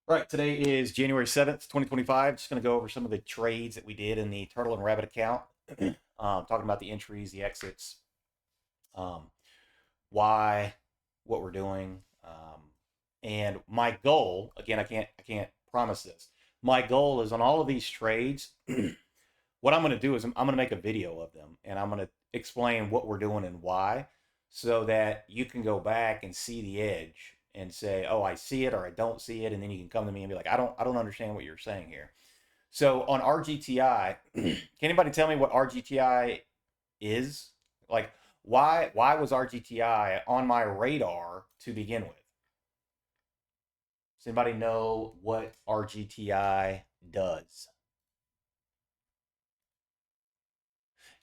Right, today is January 7th, 2025. Just going to go over some of the trades that we did in the Turtle and Rabbit account. Talking about the entries, the exits, um, why, what we're doing. And my goal, again, I can't promise this. My goal is on all of these trades, what I'm going to do is I'm going to make a video of them and I'm going to explain what we're doing and why so that you can go back and see the edge and say, "Oh, I see it," or "I don't see it," and then you can come to me and be like, "I don't understand what you're saying here." So on RGTI, can anybody tell me what RGTI is? Like why was RGTI on my radar to begin with? Does anybody know what RGTI does?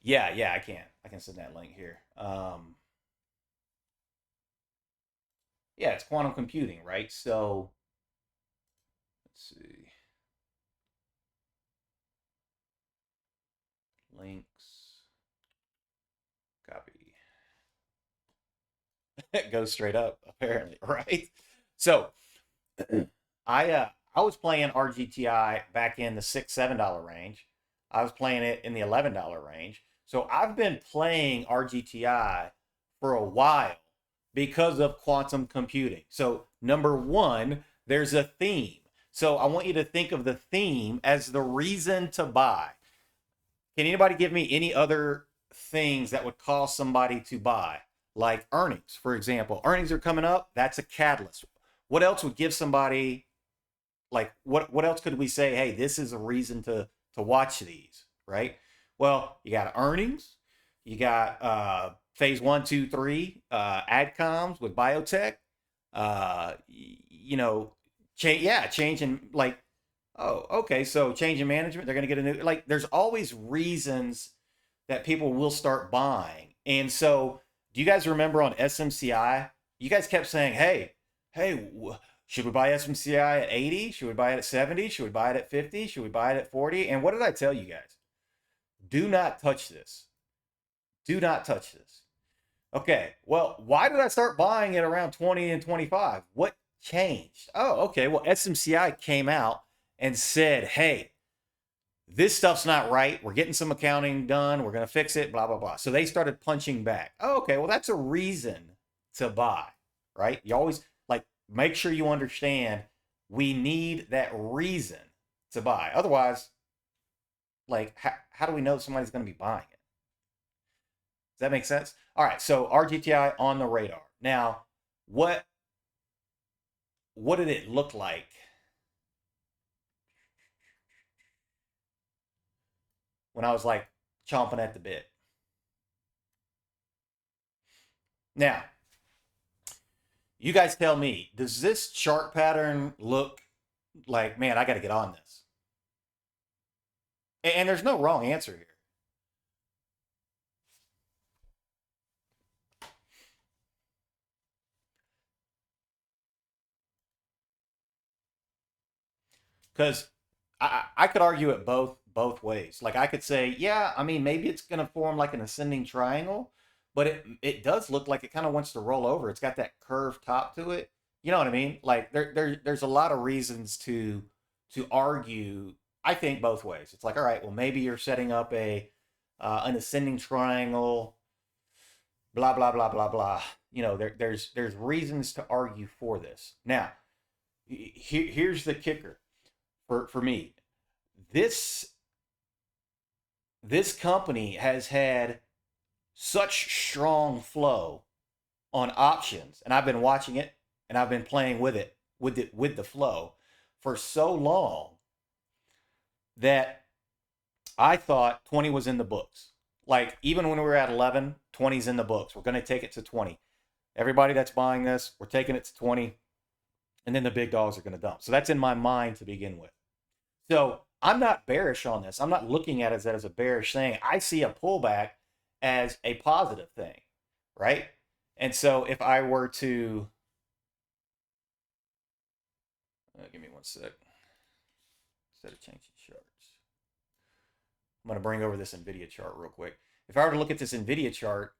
Yeah, I can. I can send that link here. Yeah, it's quantum computing, right? So let's see. Links, copy. It goes straight up, apparently, right? So I was playing RGTI back in the $6, $7 range. I was playing it in the $11 range. So I've been playing RGTI for a while because of quantum computing. So number one, there's a theme. So I want you to think of the theme as the reason to buy. Can anybody give me any other things that would cause somebody to buy? Like earnings, for example. Earnings are coming up. That's a catalyst. What else would give somebody like what else could we say, hey, this is a reason to watch these, right? Well, you got earnings, you got phase one, two, three, adcoms with biotech, you know, change in like, oh, okay, so change in management, they're gonna get a new, like there's always reasons that people will start buying. And so do you guys remember on SMCI, you guys kept saying, hey, should we buy SMCI at 80? Should we buy it at 70? Should we buy it at 50? Should we buy it at 40? And what did I tell you guys? Do not touch this. Do not touch this. Okay, well, why did I start buying it around 20 and 25? What changed? Oh, okay, well, SMCI came out and said, hey, this stuff's not right. We're getting some accounting done. We're going to fix it, blah, blah, blah. So they started punching back. Oh, okay, well, that's a reason to buy, right? You always like make sure you understand we need that reason to buy. Otherwise, like, how do we know somebody's going to be buying it? Does that make sense? All right, so RGTI on the radar. Now, what what did it look like when I was like chomping at the bit? Now, you guys tell me, does this chart pattern look like, man, I got to get on this? And there's no wrong answer here. Because I could argue it both ways. Like I could say, yeah, I mean, maybe it's going to form like an ascending triangle, but it does look like it kind of wants to roll over. It's got that curved top to it. You know what I mean? Like there's a lot of reasons to argue. I think both ways. It's like, all right, well, maybe you're setting up a an ascending triangle, blah blah blah blah blah. You know, there's reasons to argue for this. Now, here's the kicker for me. This this company has had such strong flow on options, and I've been watching it and I've been playing with the flow for so long that I thought 20 was in the books. Like even when we were at 11, 20's in the books. We're going to take it to 20. Everybody that's buying this, we're taking it to 20, and then the big dogs are going to dump. So that's in my mind to begin with. So I'm not bearish on this. I'm not looking at it as a bearish thing. I see a pullback as a positive thing, right? And so if I were to, give me one sec, instead of changing charts, I'm going to bring over this NVIDIA chart real quick. If I were to look at this NVIDIA chart,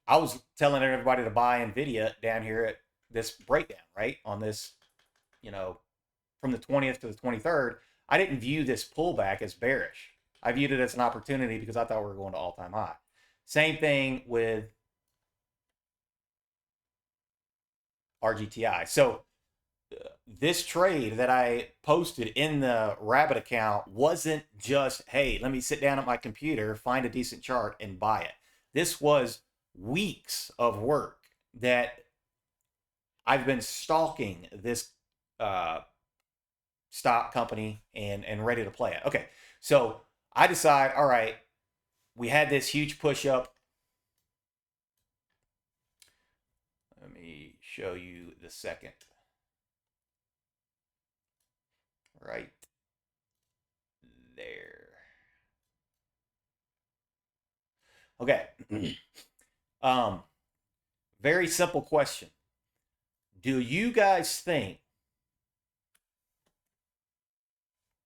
I was telling everybody to buy NVIDIA down here at this breakdown, right? On this, you know, from the 20th to the 23rd, I didn't view this pullback as bearish. I viewed it as an opportunity because I thought we were going to all-time high. Same thing with RGTI. So this trade that I posted in the Rabbit account wasn't just, hey, let me sit down at my computer, find a decent chart, and buy it. This was weeks of work that I've been stalking this stock company and ready to play it. Okay, so I decide, all right, we had this huge push up. Let me show you the second. Right there. Okay. Very simple question. Do you guys think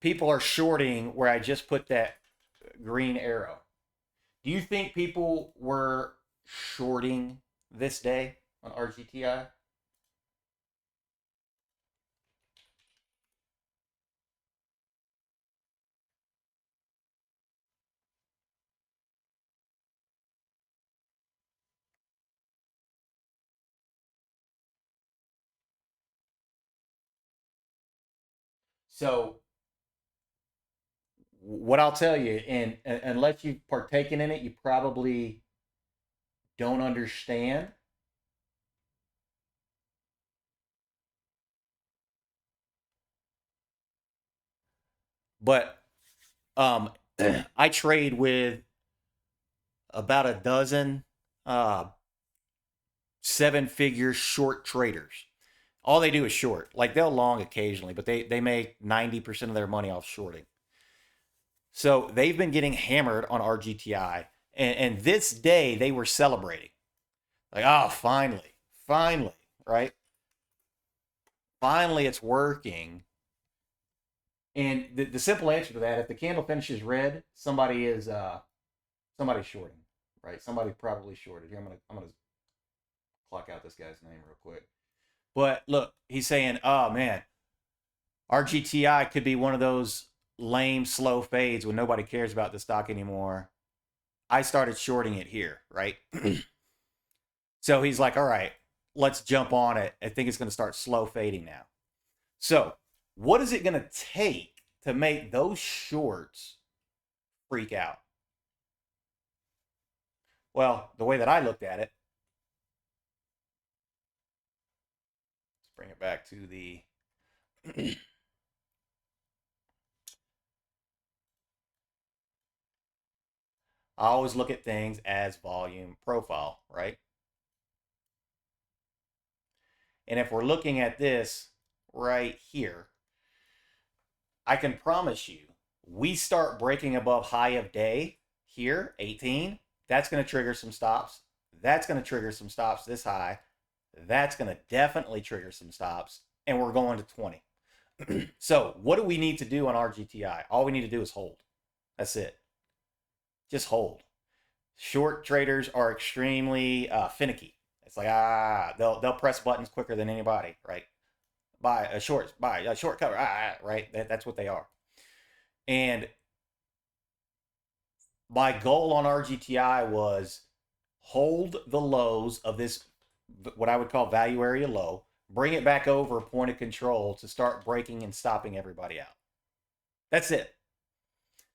people are shorting where I just put that green arrow? Do you think people were shorting this day on RGTI? So what I'll tell you, and unless you've partaken in it, you probably don't understand. But I trade with about a dozen uh, seven-figure short traders. All they do is short. Like they'll long occasionally, but they make 90% of their money off shorting. So they've been getting hammered on RGTI, and this day they were celebrating. Like, oh, finally, right? Finally, it's working. And the simple answer to that, if the candle finishes red, somebody's shorting, right? Somebody probably shorted. Here, I'm gonna clock out this guy's name real quick. But look, he's saying, oh man, RGTI could be one of those lame, slow fades when nobody cares about the stock anymore. I started shorting it here, right? So he's like, all right, let's jump on it. I think it's going to start slow fading now. So, what is it going to take to make those shorts freak out? Well, the way that I looked at it, let's bring it back to the I always look at things as volume profile, right? And if we're looking at this right here, I can promise you, we start breaking above high of day here, 18. That's going to trigger some stops. That's going to trigger some stops this high. That's going to definitely trigger some stops. And we're going to 20. So, what do we need to do on RGTI? All we need to do is hold. That's it. Just hold. Short traders are extremely finicky. It's like they'll press buttons quicker than anybody, right? Buy a short cover, right? That's what they are. And my goal on RGTI was hold the lows of this, what I would call value area low, bring it back over a point of control to start breaking and stopping everybody out. That's it.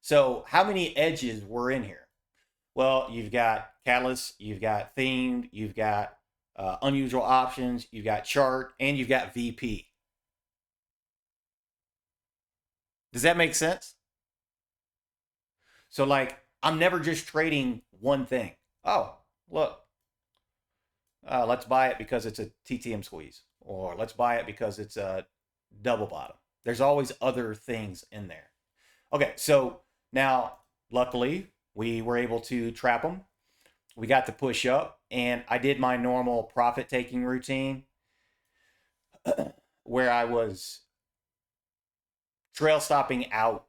So how many edges were in here? Well, you've got catalyst, you've got themed, you've got unusual options, you've got chart, and you've got VP. Does that make sense? So, like, I'm never just trading one thing. Oh, look, let's buy it because it's a TTM squeeze, or let's buy it because it's a double bottom. There's always other things in there. Okay, so now, luckily, we were able to trap them. We got to push up, and I did my normal profit taking routine where I was trail stopping out.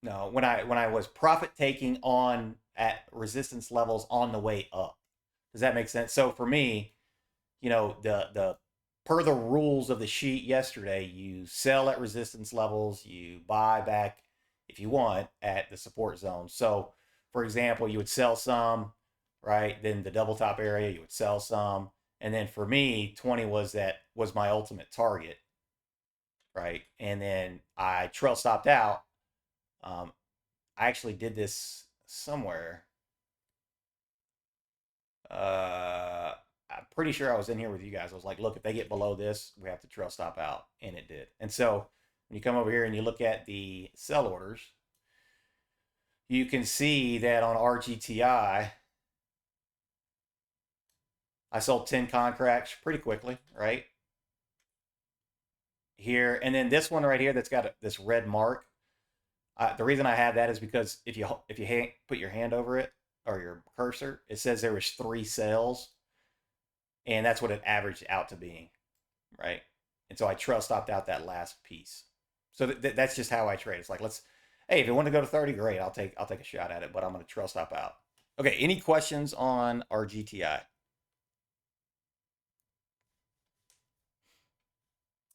No, when I was profit taking on at resistance levels on the way up. Does that make sense? So for me, the per the rules of the sheet yesterday, you sell at resistance levels, you buy back if you want at the support zone. So, for example, you would sell some, right? Then the double top area, you would sell some, and then for me, 20 was my ultimate target, right? And then I trail stopped out. Um, I actually did this somewhere. I'm pretty sure I was in here with you guys. I was like, look, if they get below this, we have to trail stop out, and it did. And so when you come over here and you look at the sell orders, you can see that on RGTI, I sold 10 contracts pretty quickly, right? Here, and then this one right here that's got this red mark. The reason I have that is because if you put your hand over it or your cursor, it says there was 3 sales, and that's what it averaged out to being, right? And so I trail stopped out that last piece. So that's just how I trade. It's like, hey, if you want to go to 30, great. I'll take a shot at it, but I'm going to trail stop out. Okay, any questions on RGTI?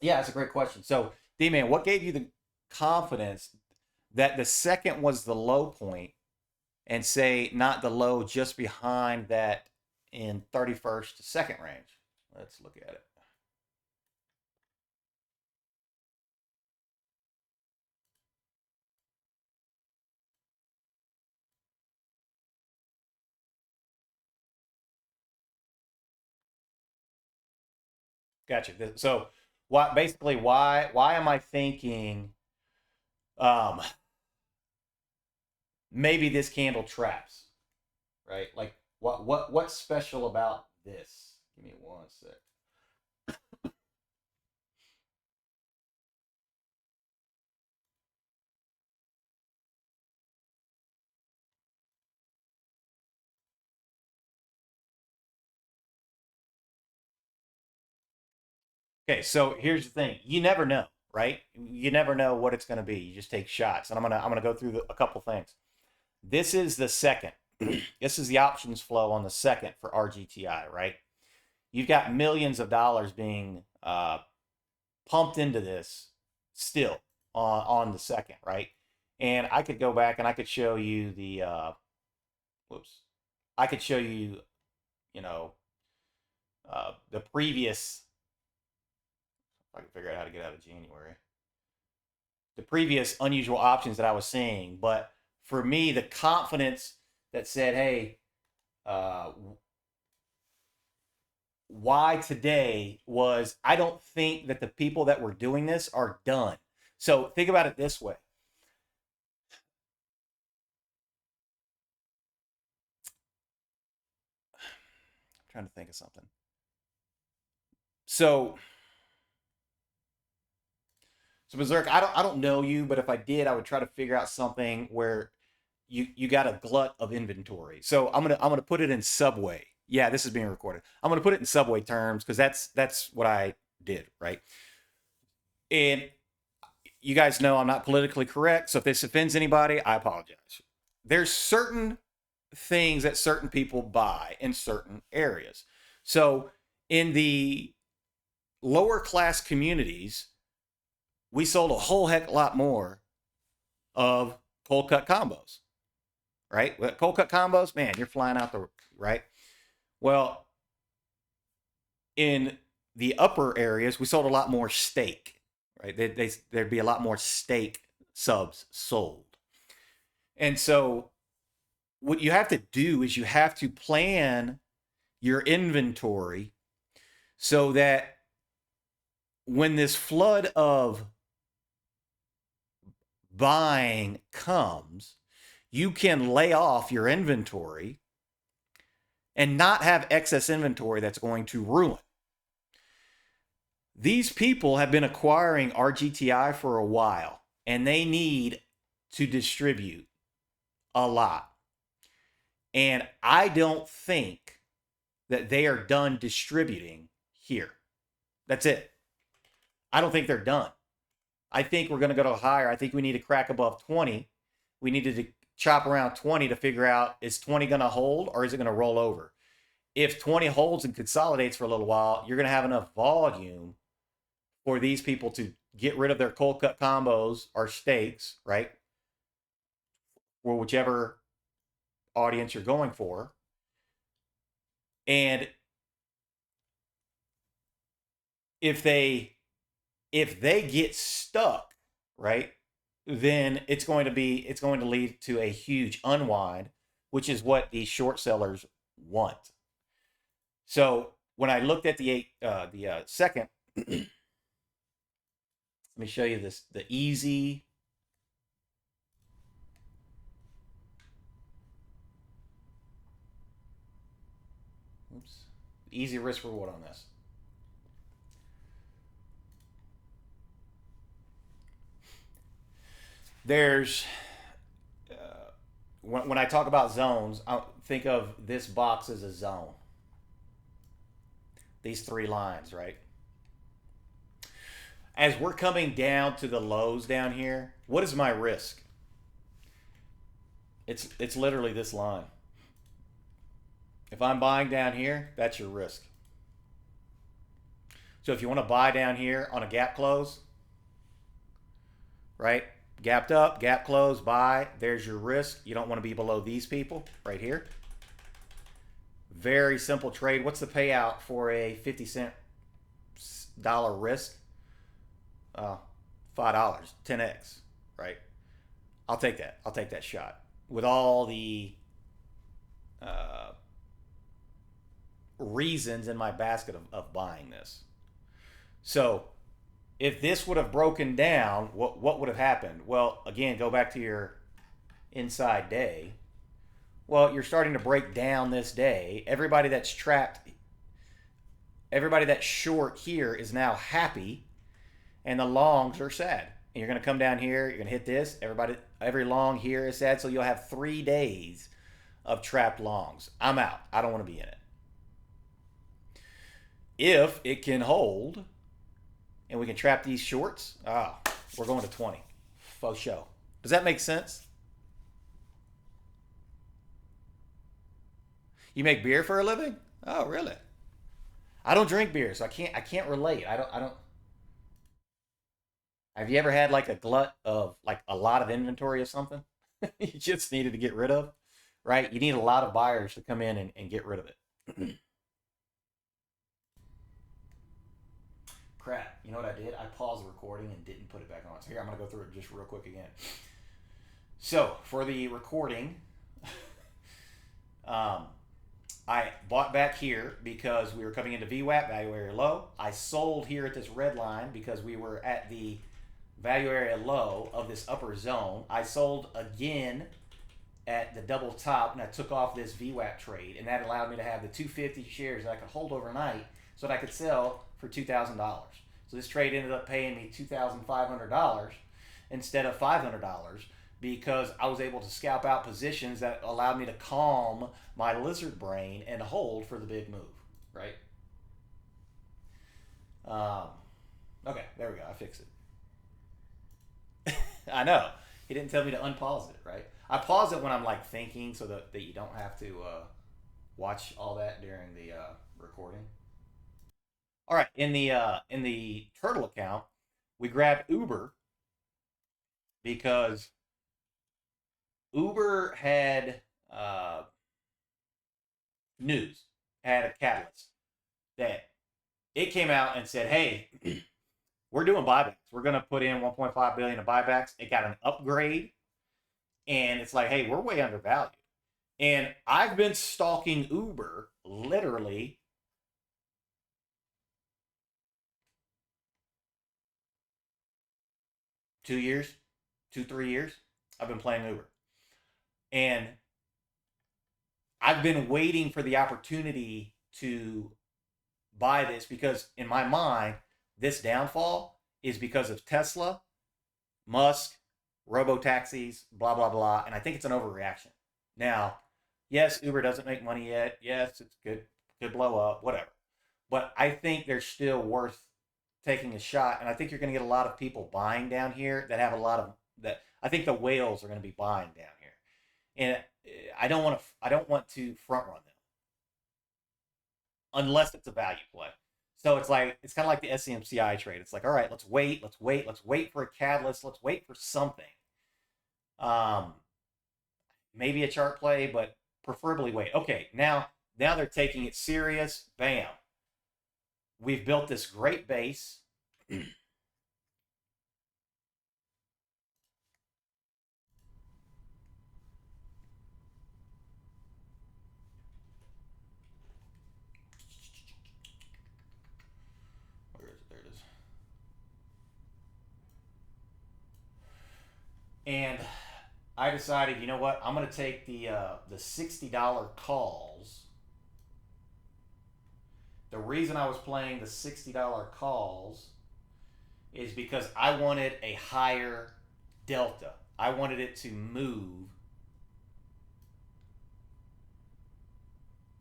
Yeah, that's a great question. So, D-Man, what gave you the confidence that the second was the low point and say not the low just behind that in 31st to second range? Let's look at it. Gotcha. So, why am I thinking um maybe this candle traps, right? Like what's special about this? Give me one sec. Okay, so here's the thing. You never know, right? You never know what it's going to be. You just take shots. And I'm going to go through a couple things. This is the second. This is the options flow on the second for RGTI, right? You've got millions of dollars being pumped into this still on the second, right? And I could go back and I could show you the whoops. I could show you, you know, the previous. If I can figure out how to get out of January. The previous unusual options that I was seeing, but for me, the confidence that said, "Hey, uh, why today?" was I don't think that the people that were doing this are done. So think about it this way. I'm trying to think of something. So So Berserk, I don't know you, but if I did, I would try to figure out something where you got a glut of inventory. So I'm gonna put it in Subway. Yeah, this is being recorded. I'm gonna put it in Subway terms because that's what I did, right? And you guys know I'm not politically correct, so if this offends anybody, I apologize. There's certain things that certain people buy in certain areas. So in the lower class communities, we sold a whole heck lot more of cold cut combos, right? Cold cut combos, man, you're flying out the right. Well, in the upper areas, we sold a lot more steak, right? There'd be a lot more steak subs sold, and so what you have to do is you have to plan your inventory so that when this flood of buying comes, you can lay off your inventory and not have excess inventory that's going to ruin. These people have been acquiring RGTI for a while and they need to distribute a lot. And I don't think that they are done distributing here. That's it. I don't think they're done. I think we're going to go higher. I think we need to crack above 20. We needed to chop around 20 to figure out, is 20 going to hold or is it going to roll over? if 20 holds and consolidates for a little while, you're going to have enough volume for these people to get rid of their cold cut combos or stakes, right? Or whichever audience you're going for. And if they get stuck, right, then it's going to lead to a huge unwind, which is what these short sellers want. So when I looked at the second, let me show you this, the easy. Oops. Easy risk reward on this. There's when I talk about zones, I think of this box as a zone. These three lines, right? As we're coming down to the lows down here, what is my risk? It's literally this line. If I'm buying down here, that's your risk. So if you want to buy down here on a gap close, right? Gapped up, gap close, buy. There's your risk. You don't want to be below these people right here. Very simple trade. What's the payout for a 50-cent risk? $5, 10x, right? I'll take that. I'll take that shot with all the reasons in my basket of buying this. So if this would have broken down, what would have happened? Well, again, go back to your inside day. Well, you're starting to break down this day. Everybody that's trapped, everybody that's short here is now happy, and the longs are sad. And you're going to come down here, you're going to hit this. Every long here is sad, so you'll have 3 days of trapped longs. I'm out. I don't want to be in it. If it can hold, and we can trap these shorts, we're going to 20. Faux show. Does that make sense? You make beer for a living? Oh, really? I don't drink beer, so I can't relate. I don't. Have you ever had like a glut of like a lot of inventory of something you just needed to get rid of? Right? You need a lot of buyers to come in and get rid of it. Crap. You know what I did? I paused the recording and didn't put it back on. So here, I'm going to go through it just real quick again. So for the recording, I bought back here because we were coming into VWAP, value area low. I sold here at this red line because we were at the value area low of this upper zone. I sold again at the double top, and I took off this VWAP trade, and that allowed me to have the 250 shares that I could hold overnight so that I could sell for $2,000. So this trade ended up paying me $2,500 instead of $500 because I was able to scalp out positions that allowed me to calm my lizard brain and hold for the big move, right? Okay, there we go. I fixed it. I know. He didn't tell me to unpause it, right? I pause it when I'm like thinking so that you don't have to watch all that during the recording. All right, in the Turtle account, we grabbed Uber because Uber had news, had a catalyst that it came out and said, "Hey, we're doing buybacks. We're going to put in 1.5 billion of buybacks." It got an upgrade, and it's like, "Hey, we're way undervalued." And I've been stalking Uber literally 2 years, 3 years. I've been playing Uber. And I've been waiting for the opportunity to buy this because in my mind, this downfall is because of Tesla, Musk, robo taxis, blah blah blah, and I think it's an overreaction. Now, yes, Uber doesn't make money yet. Yes, it's could blow up, whatever. But I think they're still worth taking a shot, and I think you're going to get a lot of people buying down here that have a lot of that. I think the whales are going to be buying down here, and I don't want to front run them. unless it's a value play. So it's like it's kind of like the SCMCI trade. It's like, all right, let's wait for a catalyst, let's wait for something. Um, Maybe a chart play, but preferably wait. Okay, now they're taking it serious. Bam. We've built this great base. Where is it? There it is. And I decided, you know what? I'm going to take the $60 calls. The reason I was playing the $60 calls is because I wanted a higher delta. I wanted it to move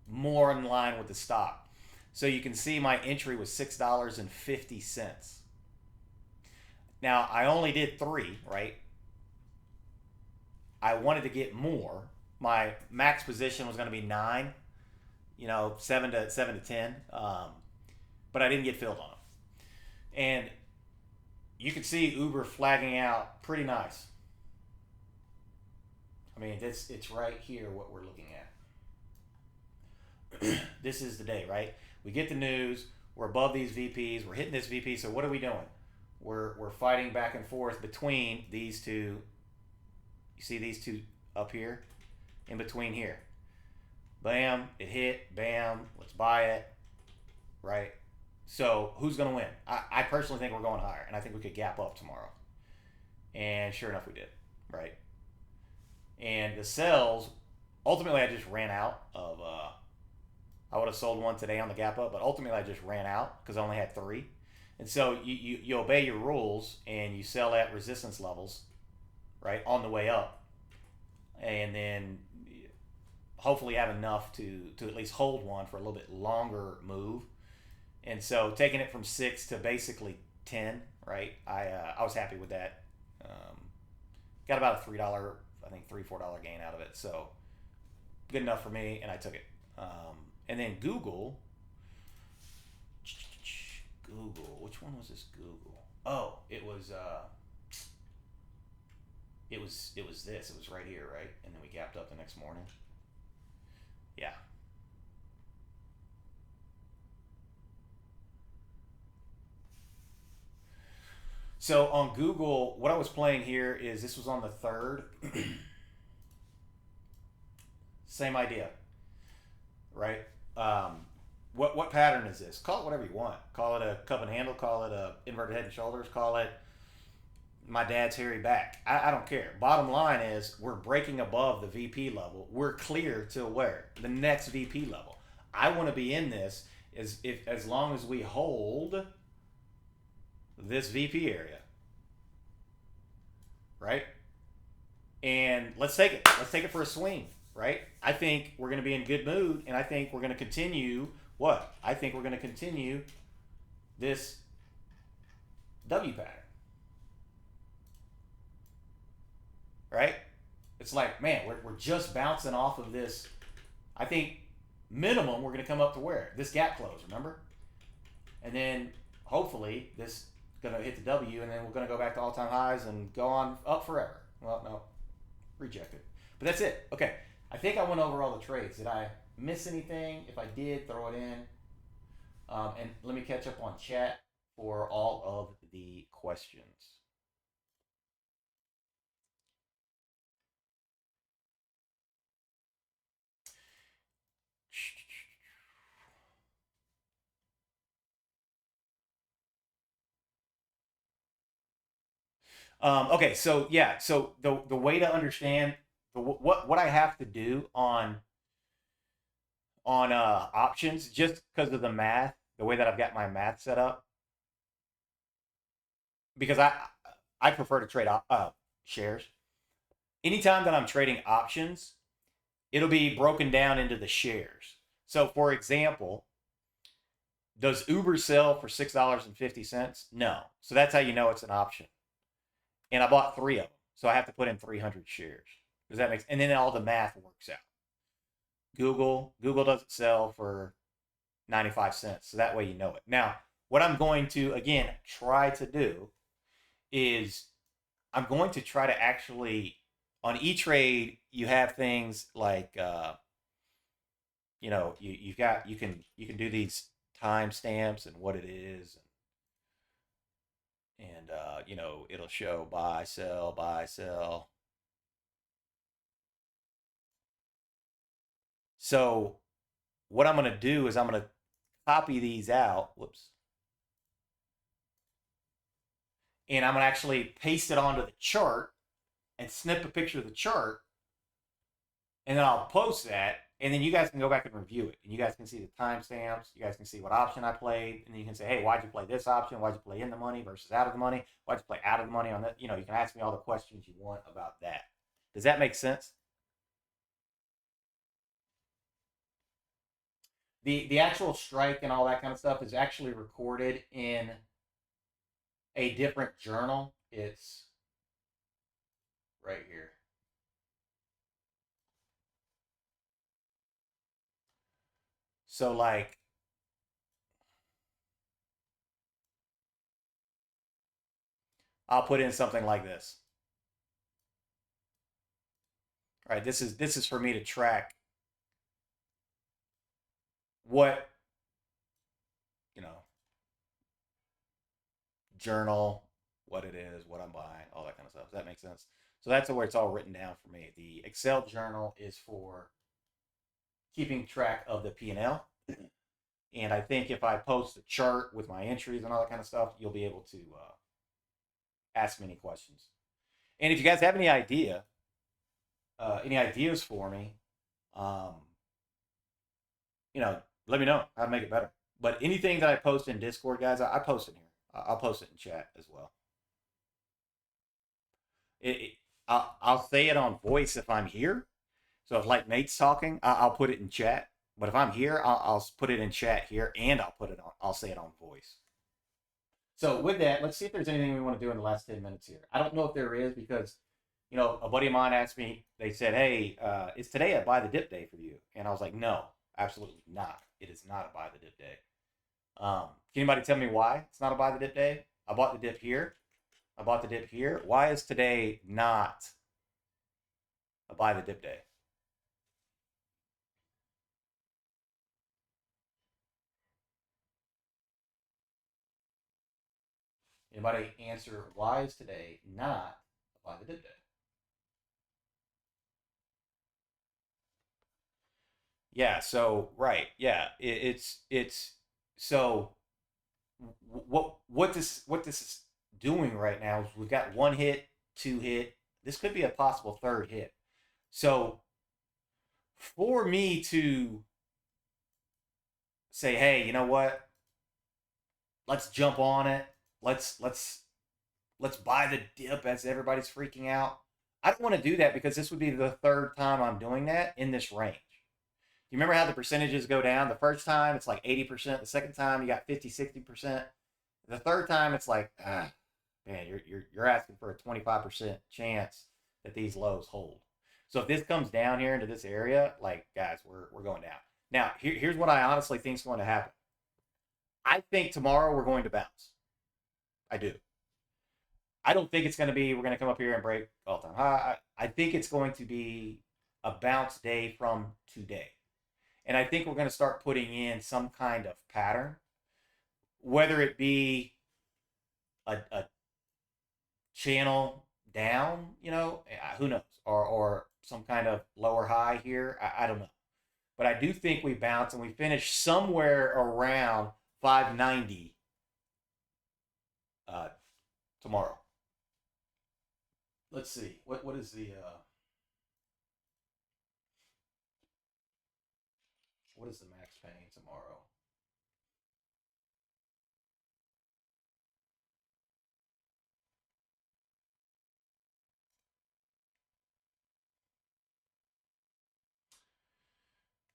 more in line with the stock. So you can see my entry was $6.50. Now I only did three, right? I wanted to get more. My max position was going to be nine, seven to 10, but I didn't get filled on them. And you can see Uber flagging out pretty nice. I mean, it's right here what we're looking at. This is the day, right? We get the news. We're above these VPs. We're hitting this VP. So what are we doing? We're fighting back and forth between these two. You see these two up here, in between here. Bam, it hit. Bam, let's buy it. Right. So who's going to win? I personally think we're going higher, and I think we could gap up tomorrow. And sure enough, we did. Right. And the sells, ultimately, I just ran out of. I would have sold one today on the gap up, but ultimately, I just ran out because I only had three. And so you obey your rules and you sell at resistance levels, right, on the way up, and then hopefully have enough to at least hold one for a little bit longer move. And so taking it from 6 to basically 10, right? I was happy with that. Got about a $3, I think $3-4 gain out of it. So good enough for me, and I took it. And then Google, which one was this Google? Oh, it was this. It was right here, right? And then we gapped up the next morning. Yeah. So on Google, what I was playing here is this was on the third. Same idea, right? What pattern is this? Call it whatever you want. Call it a cup and handle. Call it a inverted head and shoulders. Call it my dad's hairy back. I don't care. Bottom line is we're breaking above the VP level. We're clear to where the next VP level. I want to be in this as long as we hold this VP area, right? And let's take it. Let's take it for a swing, right? I think we're going to be in good mood, and I think we're going to continue what? I think we're going to continue this W pattern, right? It's like, man, we're just bouncing off of this. I think minimum we're going to come up to where? This gap close, remember? And then hopefully this going to hit the W, and then we're going to go back to all-time highs and go on up forever. Well, no, rejected. But that's it. Okay, I think I went over all the trades. Did I miss anything? If I did, throw it in. And let me catch up on chat for all of the questions. Okay, so yeah, so the way to understand what I have to do on options, just because of the math, the way that I've got my math set up, because I prefer to trade shares. Anytime that I'm trading options, it'll be broken down into the shares. So, for example, does Uber sell for $6.50? No. So that's how you know it's an option. And I bought three of them, so I have to put in 300 shares. Does that make sense? And then all the math works out. Google doesn't sell for 95 cents. So that way you know it. Now, what I'm going to, again, try to do is I'm going to try to actually, on E-Trade, you have things like, you've got, you can do these timestamps and what it is. And it'll show buy, sell, buy, sell. So what I'm going to do is I'm going to copy these out. Whoops. And I'm going to actually paste it onto the chart and snip a picture of the chart. And then I'll post that. And then you guys can go back and review it. And you guys can see the timestamps. You guys can see what option I played. And then you can say, hey, why'd you play this option? Why'd you play in the money versus out of the money? Why'd you play out of the money on that? You can ask me all the questions you want about that. Does that make sense? The actual strike and all that kind of stuff is actually recorded in a different journal. It's right here. So like I'll put in something like this. All right, this is for me to track what, you know, journal, what it is, what I'm buying, all that kind of stuff. Does that make sense? So that's where it's all written down for me. The Excel journal is for keeping track of the P&L. And I think if I post a chart with my entries and all that kind of stuff, you'll be able to ask me any questions. And if you guys have any ideas for me, um, let me know how to make it better. But anything that I post in Discord, guys, I post it here. I'll post it in chat as well. I'll say it on voice if I'm here. So if like Nate's talking, I'll put it in chat. But if I'm here, I'll put it in chat here, and I'll say it on voice. So with that, let's see if there's anything we want to do in the last 10 minutes here. I don't know if there is because, a buddy of mine asked me. They said, "Hey, is today a buy the dip day for you?" And I was like, "No, absolutely not. It is not a buy the dip day." Can anybody tell me why it's not a buy the dip day? I bought the dip here. I bought the dip here. Why is today not a buy the dip day? Anybody answer why is today not a buy the dip day? Yeah. So right. Yeah. It's so what this is doing right now is we've got one hit, two hit. This could be a possible third hit. So for me to say, hey, you know what? Let's jump on it. Let's buy the dip as everybody's freaking out. I don't want to do that because this would be the third time I'm doing that in this range. You remember how the percentages go down? The first time it's like 80%. The second time you got 50, 60%. The third time it's like, man, you're asking for a 25% chance that these lows hold. So if this comes down here into this area, like guys, we're going down. Now, here's what I honestly think is going to happen. I think tomorrow we're going to bounce. I do. I don't think it's going to be we're going to come up here and break all time high. I think it's going to be a bounce day from today. And I think we're going to start putting in some kind of pattern, whether it be a channel down, who knows, or some kind of lower high here. I don't know. But I do think we bounce and we finish somewhere around 590 uh, tomorrow. Let's see. What is the max pain tomorrow?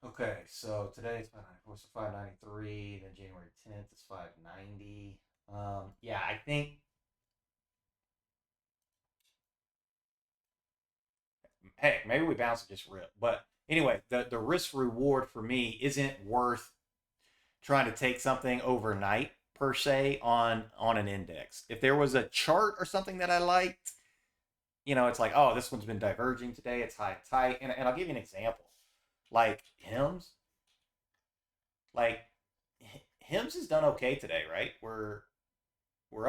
Okay, so today it's 594, so 593. Then January 10th is 590. Yeah, I think. Heck, maybe we bounce and just rip. But anyway, the risk reward for me isn't worth trying to take something overnight per se on an index. If there was a chart or something that I liked, it's like, oh, this one's been diverging today. It's high and tight. And I'll give you an example. Like HIMS, like HIMS has done okay today, right? We're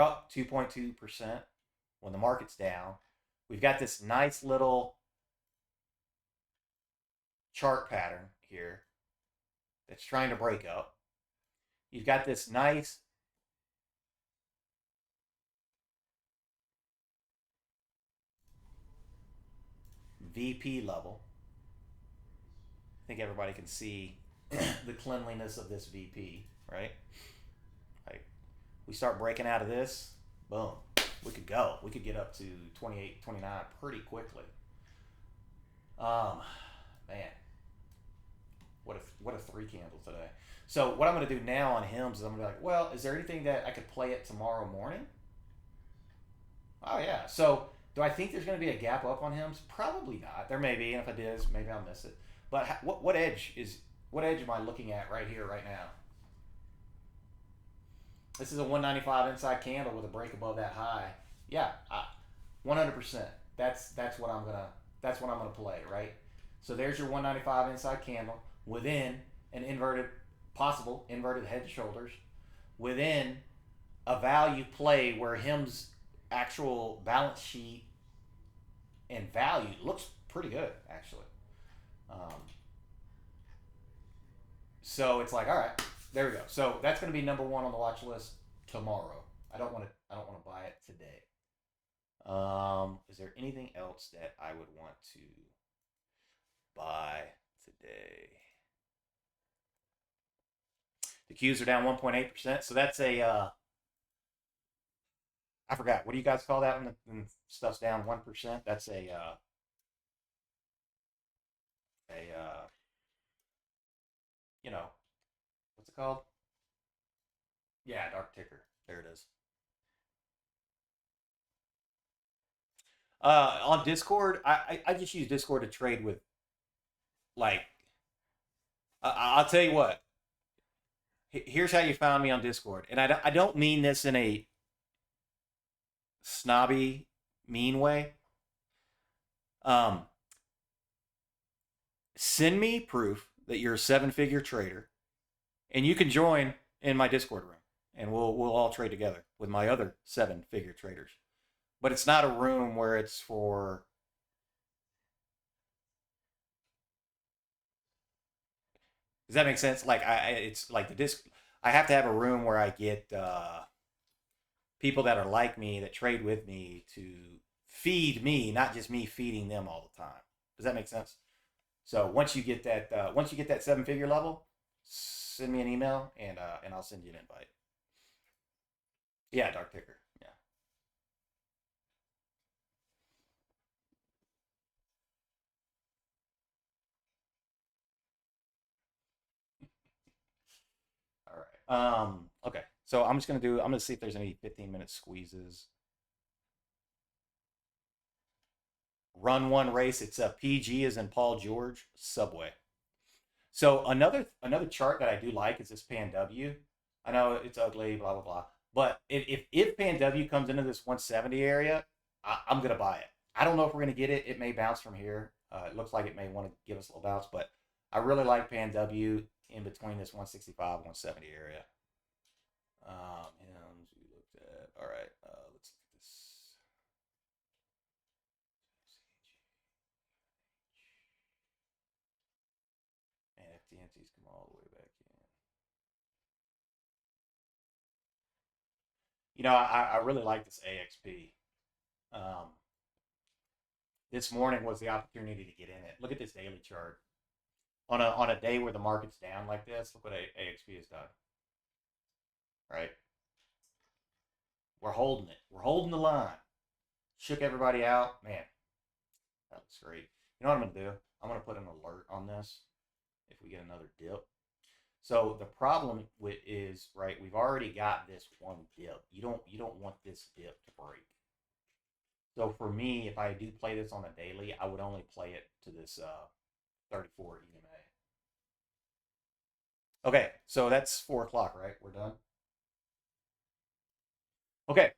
up 2.2% when the market's down. We've got this nice little chart pattern here that's trying to break up. You've got this nice VP level. I think everybody can see the cleanliness of this VP, right? Like we start breaking out of this, boom, we could go. We could get up to 28, 29 pretty quickly. Um, Man, what a three candle today. So what I'm going to do now on HIMS is I'm going to be like, well, is there anything that I could play it tomorrow morning? Oh yeah. So do I think there's going to be a gap up on HIMS? Probably not. There may be, and if it is, maybe I'll miss it. But what edge am I looking at right here, right now? This is a 195 inside candle with a break above that high. Yeah, 100%. That's what I'm gonna play, right? So there's your 195 inside candle within an possible inverted head and shoulders, within a value play where him's actual balance sheet and value looks pretty good actually. Um, so it's like, all right, there we go. So that's going to be number one on the watch list tomorrow. I don't want to buy it today. Is there anything else that I would want to buy today? The Qs are down 1.8%. So that's I forgot. What do you guys call that when stuff's down 1%? That's a you know, what's it called? Yeah, dark ticker. There it is. On Discord, I just use Discord to trade with, like, I'll tell you what. Here's how you found me on Discord. And I don't mean this in a snobby, mean way. Um, Send me proof that you're a seven-figure trader, and you can join in my Discord room, and we'll all trade together with my other seven-figure traders. But it's not a room where it's for. Does that make sense? Like it's like the disc. I have to have a room where I get people that are like me that trade with me to feed me, not just me feeding them all the time. Does that make sense? So once you get that seven figure level, send me an email and I'll send you an invite. Yeah, dark ticker. Yeah. All right. Okay. So I'm gonna see if there's any 15-minute squeezes. Run one race. It's a PG as in Paul George Subway. So another chart that I do like is this Pan W. I know it's ugly, blah blah blah. But if Pan W comes into this 170 area, I'm gonna buy it. I don't know if we're gonna get it. It may bounce from here. It looks like it may want to give us a little bounce, but I really like Pan W in between this 165 170 area. And we looked at. All right, let's look at this. And FTNC's come all the way back in. I really like this AXP. Um, this morning was the opportunity to get in it. Look at this daily chart. On a day where the market's down like this, look what AXP has done. Right? We're holding it. We're holding the line. Shook everybody out. Man, that looks great. You know what I'm gonna do? I'm gonna put an alert on this if we get another dip. So the problem with is right. We've already got this one dip. You don't want this dip to break. So for me, if I do play this on a daily, I would only play it to this 34 EMA. Okay, so that's 4 o'clock, right? We're done. Okay.